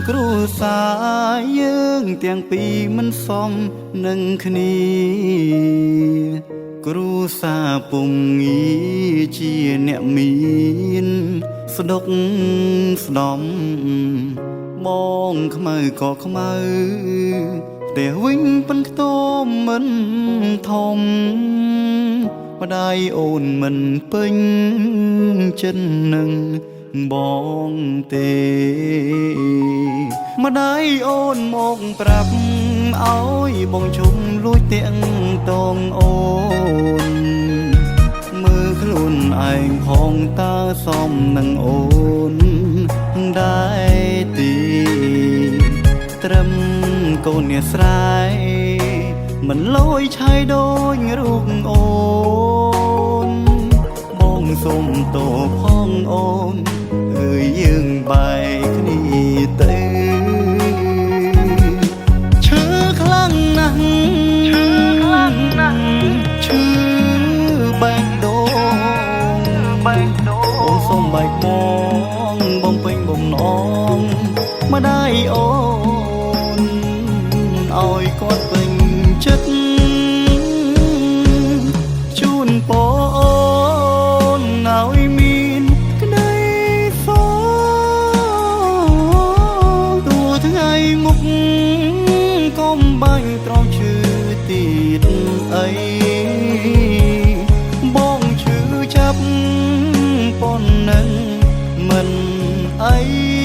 គ្រួសារយើងទាំងពីរមិនសមនឹងគ្នាគ្រួសារពុំងាជាអ្នកមានស្ដុកស្ដំបងខ្មៅក៏ខ្មៅផ្ទះវិញប៉ុនខ្ទមមិនធំម្ដាយអូនមិនពេញចិត្តនឹងបងទេម្ដាយអូនមកប្រាប់ឲ្យបងជុំលួចទាំងតងអូនមើលខ្លួនឯងផងតើសមនឹងអូនដែរទីត្រឹមកូនអ្នកស្រែមិនលយឆាយដូចរូបអូនបងសុំតោផងអូនអើយយើងបែកគ្នាទៅឈឺខ្លាំងណាស់ឈឺបែកដូងអូនសុំបែកបងពេញបំណងម្ដាយអូនឲ្យគាត់ពេញចិត្តជូនពរអូនឲ្យមានក្តីសុខទោះថ្ងៃមុខកុំបាញ់ត្រង់ឈឺទៀតអីបងឈឺចាប់ប៉ុណ្ណឹងមិនអី